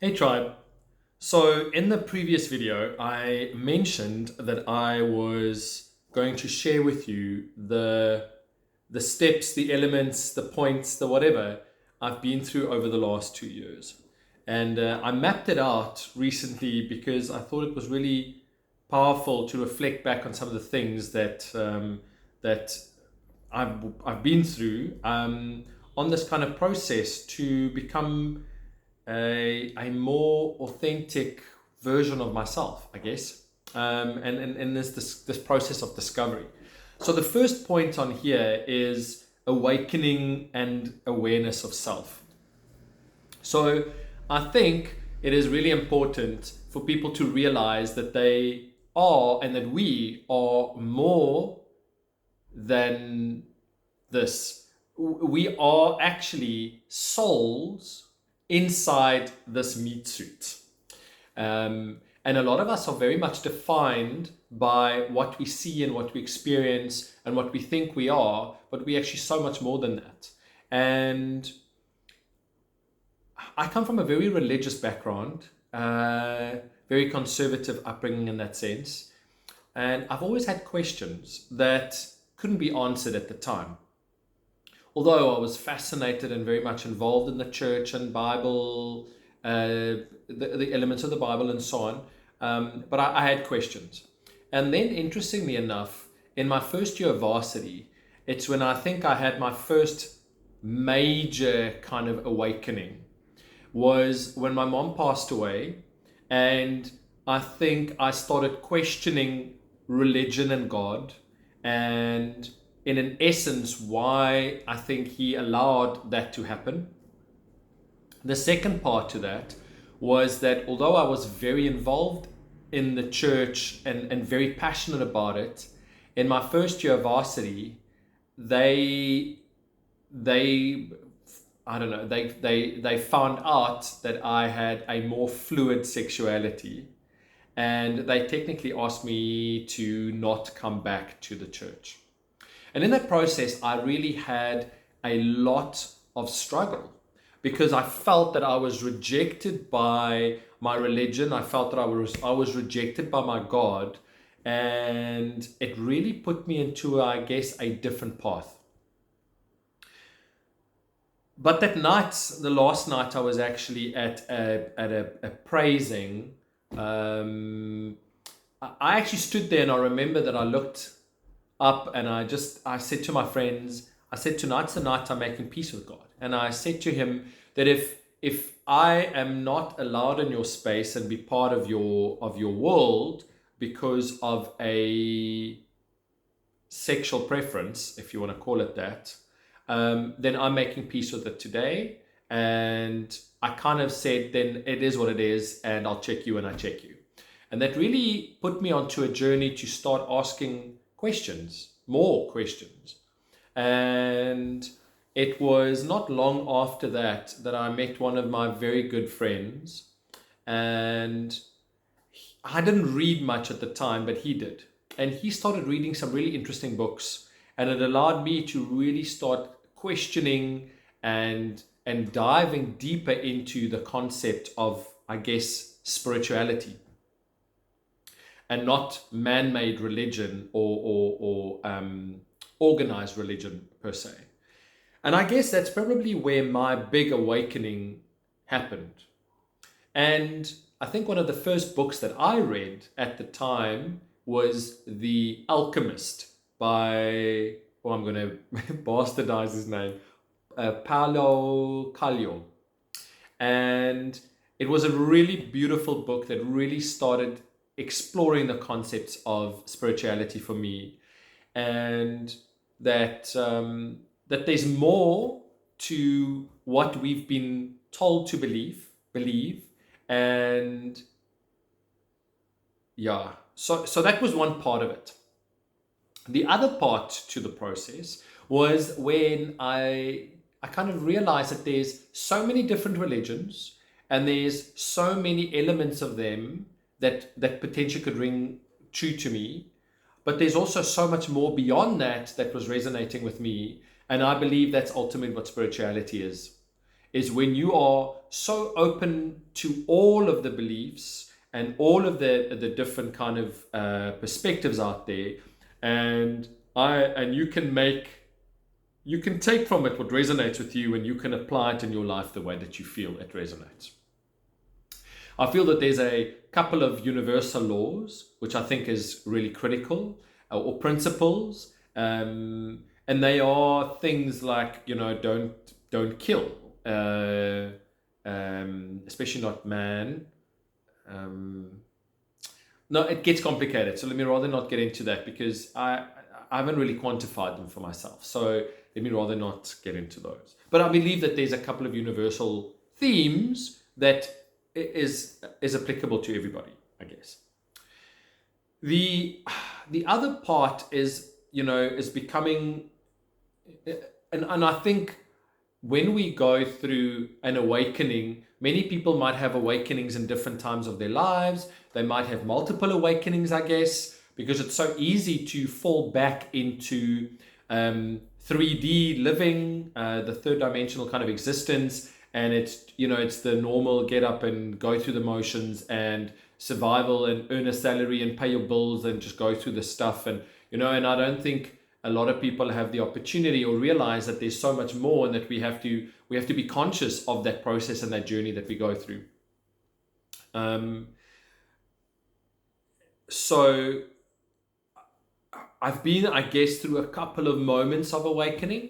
Hey tribe. So in the previous video, I mentioned that I was going to share with you the steps, the elements, the points, the whatever I've been through over the last 2 years. And I mapped it out recently because I thought it was really powerful to reflect back on some of the things that I've been through on this kind of process to become a more authentic version of myself, I guess, and this process of discovery. So the first point on here is awakening and awareness of self. So I think it is really important for people to realize that they are and that we are more than this. We are actually souls inside this meat suit. And a lot of us are very much defined by what we see and what we experience and what we think we are, but we're actually so much more than that. And I come from a very religious background, very conservative upbringing in that sense. And I've always had questions that couldn't be answered at the time. Although I was fascinated and very much involved in the church and Bible, the elements of the Bible and so on, but I had questions. And then, interestingly enough, in my first year of varsity, it's when I think I had my first major kind of awakening, was when my mom passed away, and I think I started questioning religion and God, and in an essence, why I think he allowed that to happen. The second part to that was that although I was very involved in the church and very passionate about it, in my first year of varsity, they I don't know, they found out that I had a more fluid sexuality, and they technically asked me to not come back to the church. And in that process, I really had a lot of struggle because I felt that I was rejected by my religion. I felt that I was rejected by my God, and it really put me into, I guess, a different path. But that night, the last night, I was actually at a praising. Um, I actually stood there, and I remember that I looked up and I said to my friends, I said, tonight's the night I'm making peace with God. And I said to him that if I am not allowed in your space and be part of your world because of a sexual preference, if you want to call it that, then I'm making peace with it today. And I kind of said, then it is what it is, and I'll check you when I check you. And that really put me onto a journey to start asking questions, more questions. And it was not long after that that I met one of my very good friends. And I didn't read much at the time, but he did. And he started reading some really interesting books. And it allowed me to really start questioning and diving deeper into the concept of, I guess, spirituality and not man-made religion or organized religion per se. And I guess that's probably where my big awakening happened. And I think one of the first books that I read at the time was The Alchemist by, oh, I'm going to bastardize his name, Paulo Coelho. And it was a really beautiful book that really started exploring the concepts of spirituality for me, and that there's more to what we've been told to believe, and yeah. So that was one part of it. The other part to the process was when I kind of realized that there's so many different religions and there's so many elements of them that potentially could ring true to me. But there's also so much more beyond that that was resonating with me. And I believe that's ultimately what spirituality is when you are so open to all of the beliefs and all of the different kind of perspectives out there, and you can take from it what resonates with you, and you can apply it in your life the way that you feel it resonates. I feel that there's a couple of universal laws which I think is really critical, or principles, and they are things like, don't kill, especially not man. No, it gets complicated, so let me rather not get into that, because I haven't really quantified them for myself. So let me rather not get into those. But I believe that there's a couple of universal themes that is applicable to everybody, I guess. The other part is, is becoming, and I think when we go through an awakening, many people might have awakenings in different times of their lives. They might have multiple awakenings, I guess, because it's so easy to fall back into 3D living, the third dimensional kind of existence. And it's the normal get up and go through the motions and survival and earn a salary and pay your bills and just go through the stuff. And, and I don't think a lot of people have the opportunity or realize that there's so much more, and that we have to be conscious of that process and that journey that we go through. So I've been, I guess, through a couple of moments of awakening,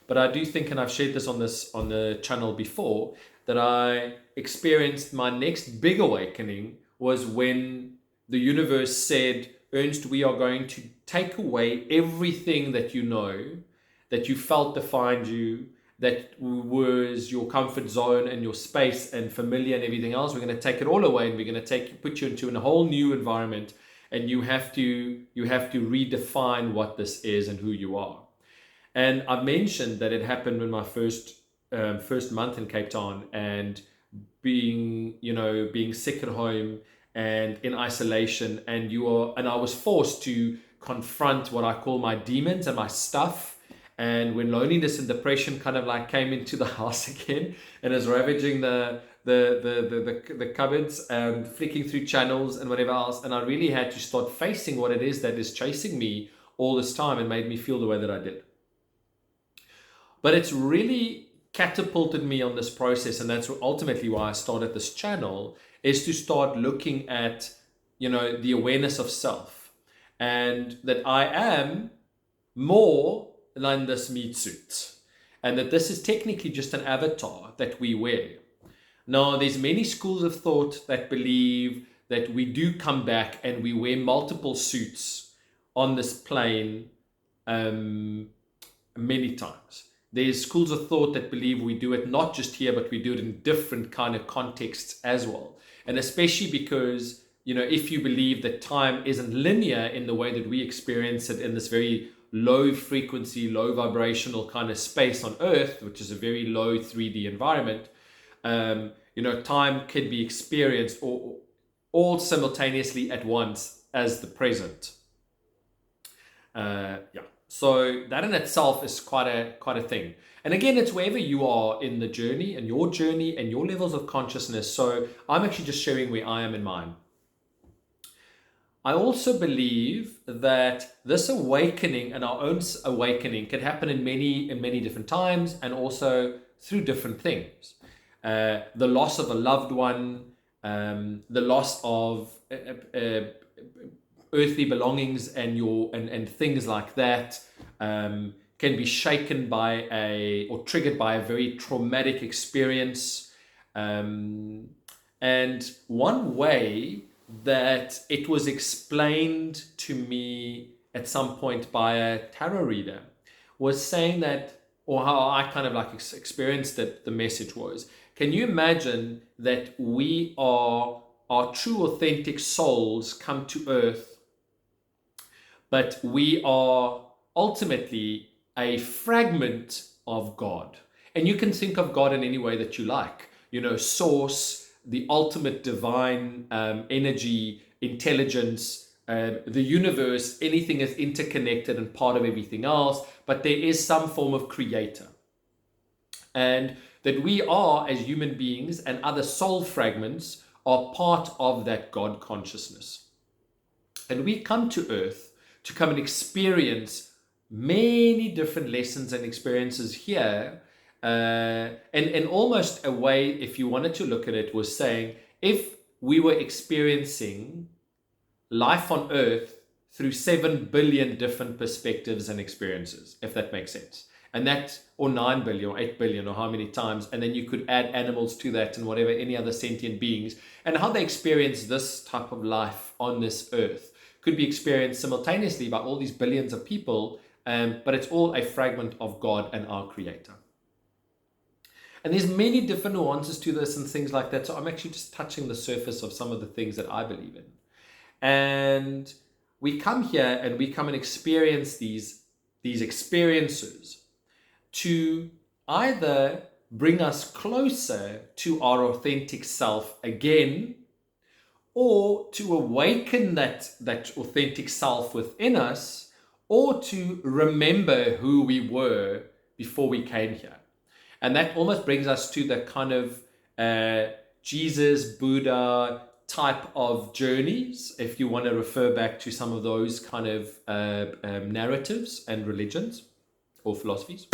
but I do think, and I've shared this on the channel before, that I experienced my next big awakening was when the universe said, Ernst, we are going to take away everything that you know, that you felt defined you, that was your comfort zone and your space and familiar and everything else. We're going to take it all away, and we're going to put you into a whole new environment, and you have to redefine what this is and who you are. And I've mentioned that it happened in my first month in Cape Town, and being sick at home and in isolation, and I was forced to confront what I call my demons and my stuff. And when loneliness and depression kind of like came into the house again and is ravaging the cupboards and flicking through channels and whatever else, and I really had to start facing what it is that is chasing me all this time and made me feel the way that I did. But it's really catapulted me on this process, and that's ultimately why I started this channel, is to start looking at, the awareness of self, and that I am more than this meat suit, and that this is technically just an avatar that we wear. Now, there's many schools of thought that believe that we do come back and we wear multiple suits on this plane many times. There's schools of thought that believe we do it not just here, but we do it in different kind of contexts as well. And especially because, if you believe that time isn't linear in the way that we experience it in this very low frequency, low vibrational kind of space on Earth, which is a very low 3D environment, time can be experienced all simultaneously at once as the present. So that in itself is quite a thing. And again, it's wherever you are in the journey and your levels of consciousness. So I'm actually just sharing where I am in mine. I also believe that this awakening and our own awakening can happen in many different times, and also through different things. The loss of a loved one, the loss of earthly belongings and things like that, can be shaken by or triggered by a very traumatic experience. And one way that it was explained to me at some point by a tarot reader was saying that, or how I kind of like experienced it, the message was, can you imagine that our true authentic souls come to earth, but we are ultimately a fragment of God? And you can think of God in any way that you like, source, the ultimate divine energy, intelligence, the universe. Anything is interconnected and part of everything else, but there is some form of creator. And that we are, as human beings and other soul fragments, are part of that God consciousness. And we come to earth to come and experience many different lessons and experiences here. And almost a way, if you wanted to look at it, was saying, if we were experiencing life on earth through 7 billion different perspectives and experiences, if that makes sense. And that, or 9 billion, or 8 billion, or how many times, and then you could add animals to that and whatever, any other sentient beings, and how they experience this type of life on this earth could be experienced simultaneously by all these billions of people, but it's all a fragment of God and our Creator. And there's many different nuances to this and things like that, so I'm actually just touching the surface of some of the things that I believe in. And we come here and we come and experience these experiences to either bring us closer to our authentic self again, or to awaken that authentic self within us, or to remember who we were before we came here. And that almost brings us to the kind of Jesus, Buddha type of journeys, if you want to refer back to some of those kind of narratives and religions or philosophies.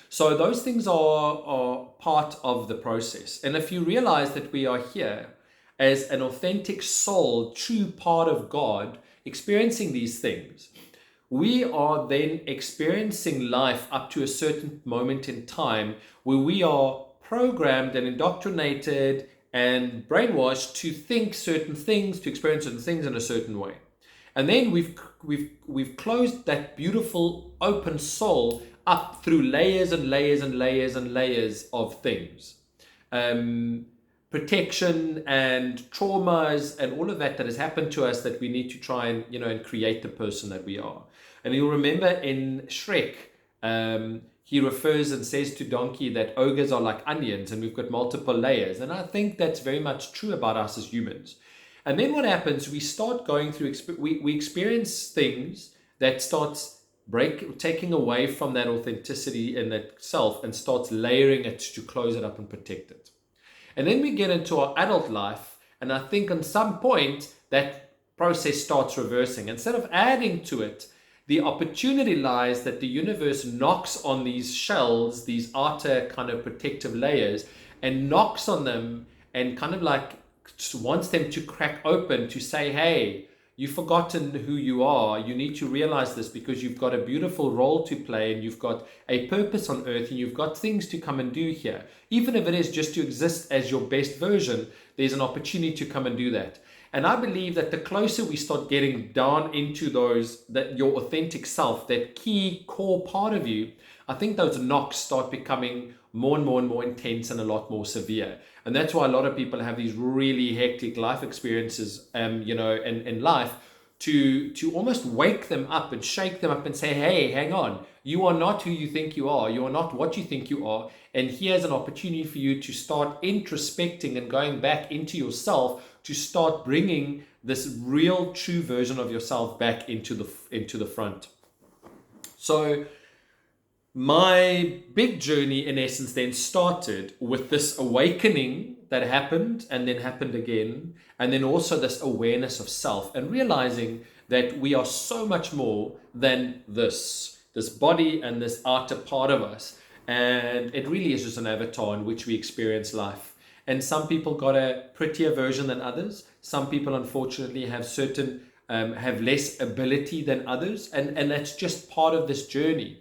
So those things are part of the process. And if you realize that we are here as an authentic soul, true part of God, experiencing these things, we are then experiencing life up to a certain moment in time where we are programmed and indoctrinated and brainwashed to think certain things, to experience certain things in a certain way. And then we've closed that beautiful open soul up through layers and layers and layers and layers of things. Protection and traumas and all of that has happened to us, that we need to try and, and create the person that we are. And you'll remember in Shrek, he refers and says to Donkey that ogres are like onions and we've got multiple layers. And I think that's very much true about us as humans. And then what happens, we start going through, we experience things that starts taking away from that authenticity in that self and starts layering it to close it up and protect it. And then we get into our adult life, and I think on some point that process starts reversing. Instead of adding to it, the opportunity lies that the universe knocks on these shells, these outer kind of protective layers, and knocks on them and kind of like wants them to crack open to say, hey, you've forgotten who you are. You need to realize this because you've got a beautiful role to play and you've got a purpose on earth and you've got things to come and do here. Even if it is just to exist as your best version, there's an opportunity to come and do that. And I believe that the closer we start getting down into your authentic self, that key core part of you, I think those knocks start becoming more and more and more intense and a lot more severe. And that's why a lot of people have these really hectic life experiences, in life, to almost wake them up and shake them up and say, hey, hang on, you are not who you think you are. You are not what you think you are. And here's an opportunity for you to start introspecting and going back into yourself, to start bringing this real true version of yourself back into the front. So my big journey, in essence, then started with this awakening that happened and then happened again, and then also this awareness of self and realizing that we are so much more than this body and this outer part of us. And it really is just an avatar in which we experience life. And some people got a prettier version than others. Some people, unfortunately, have have less ability than others. And that's just part of this journey.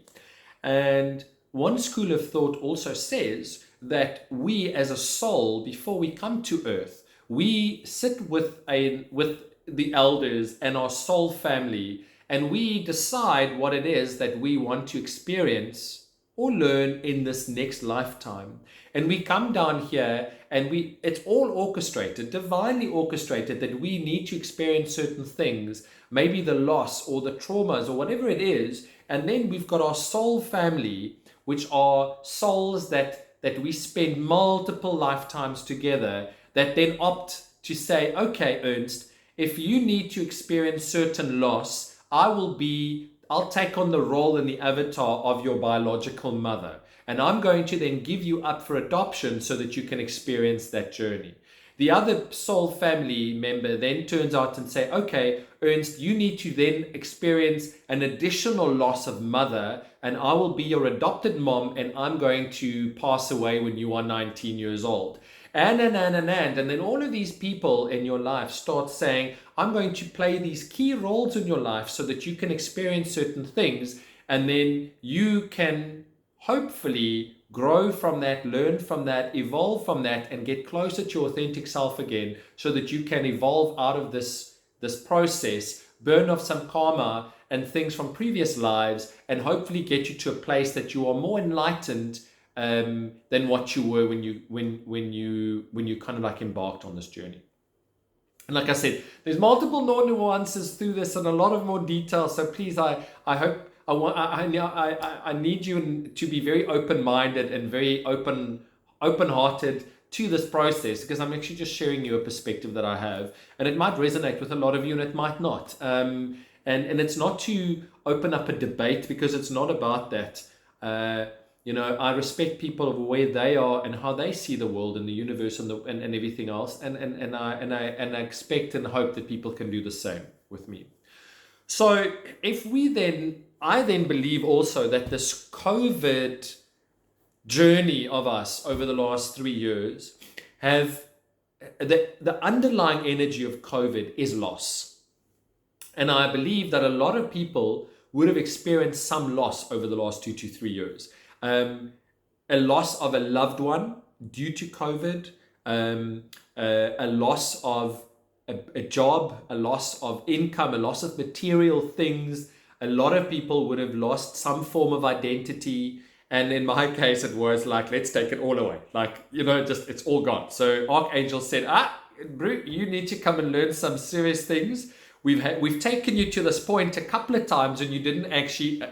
And one school of thought also says that we as a soul, before we come to earth, we sit with the elders and our soul family, and we decide what it is that we want to experience or learn in this next lifetime. And we come down here and it's all orchestrated, divinely orchestrated, that we need to experience certain things, maybe the loss or the traumas or whatever it is. And then we've got our soul family, which are souls that we spend multiple lifetimes together, that then opt to say, okay, Ernst, if you need to experience certain loss, I'll take on the role in the avatar of your biological mother. And I'm going to then give you up for adoption so that you can experience that journey. The other soul family member then turns out and say, okay, Ernst, you need to then experience an additional loss of mother, and I will be your adopted mom, and I'm going to pass away when you are 19 years old. And then all of these people in your life start saying, I'm going to play these key roles in your life so that you can experience certain things, and then you can hopefully grow from that, learn from that, evolve from that, and get closer to your authentic self again so that you can evolve out of this process, burn off some karma and things from previous lives, and hopefully get you to a place that you are more enlightened than what you were when you kind of like embarked on this journey. And like I said, there's multiple more nuances through this and a lot of more detail. So please, I hope I need you to be very open-minded and very open-hearted to this process, because I'm actually just sharing you a perspective that I have, and it might resonate with a lot of you and it might not. And it's not to open up a debate, because it's not about that. I respect people of where they are and how they see the world and the universe and everything else, and I expect and hope that people can do the same with me. So I then believe also that this COVID journey of us over the last 3 years have the underlying energy of COVID is loss. And I believe that a lot of people would have experienced some loss over the last 2 to 3 years. A loss of a loved one due to COVID, a loss of a job, a loss of income, a loss of material things. A lot of people would have lost some form of identity. And in my case, it was like, let's take it all away. Like, just it's all gone. So Archangel said, Brute, you need to come and learn some serious things. We've taken you to this point a couple of times and you didn't actually,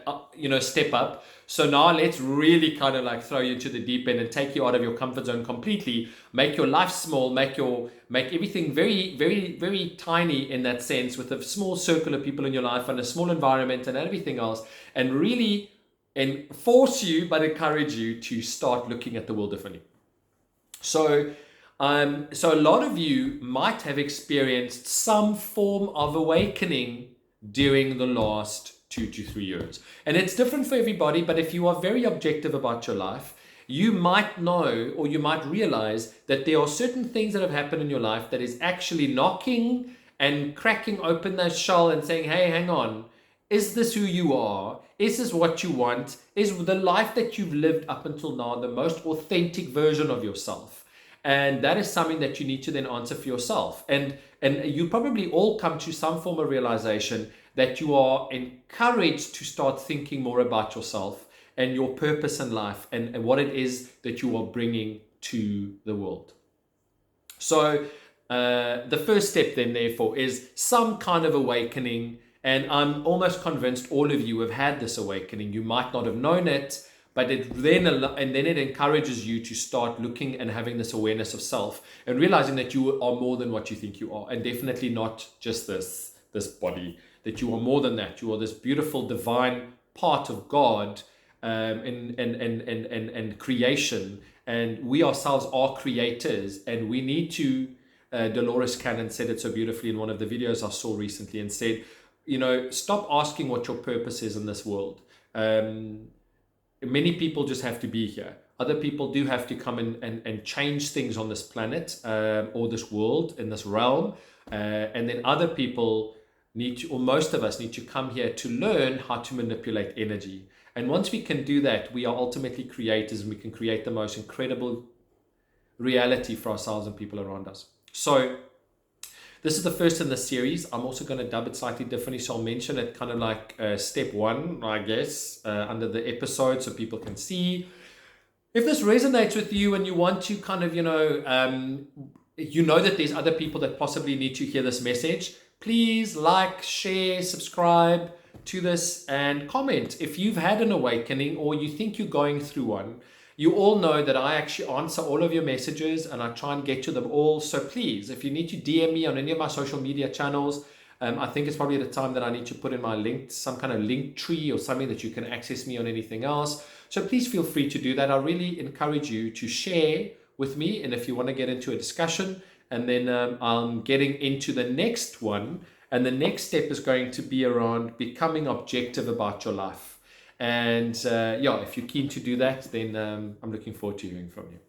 step up. So now let's really kind of like throw you into the deep end and take you out of your comfort zone completely, make your life small, make everything very, very, very tiny in that sense, with a small circle of people in your life and a small environment and everything else, and really force you, but encourage you to start looking at the world differently. So a lot of you might have experienced some form of awakening during the last 2 to 3 years. And it's different for everybody, but if you are very objective about your life, you might know, or you might realize that there are certain things that have happened in your life that is actually knocking and cracking open that shell and saying, hey, hang on, is this who you are? Is this what you want? Is the life that you've lived up until now the most authentic version of yourself? And that is something that you need to then answer for yourself. And you probably all come to some form of realization that you are encouraged to start thinking more about yourself and your purpose in life and what it is that you are bringing to the world. So the first step then, therefore, is some kind of awakening. And I'm almost convinced all of you have had this awakening. You might not have known it, but then it encourages you to start looking and having this awareness of self and realizing that you are more than what you think you are, and definitely not just this body, that you are more than that. You are this beautiful divine part of God and creation, and we ourselves are creators, and we need to, Dolores Cannon said it so beautifully in one of the videos I saw recently, and said, stop asking what your purpose is in this world. Many people just have to be here. Other people do have to come and change things on this planet or this world, in this realm. And then other people need to, or most of us need to come here to learn how to manipulate energy. And once we can do that, we are ultimately creators, and we can create the most incredible reality for ourselves and people around us. So this is the first in the series. I'm also going to dub it slightly differently, so I'll mention it kind of like step 1, I guess, under the episode, so people can see. If this resonates with you and you want to kind of, that there's other people that possibly need to hear this message, please like, share, subscribe to this, and comment. If you've had an awakening or you think you're going through one, you all know that I actually answer all of your messages and I try and get to them all. So please, if you need to DM me on any of my social media channels, I think it's probably the time that I need to put in my link, some kind of link tree or something that you can access me on anything else. So please feel free to do that. I really encourage you to share with me, and if you want to get into a discussion, and then I'm getting into the next one, and the next step is going to be around becoming objective about your life. And yeah, if you're keen to do that, then I'm looking forward to hearing from you.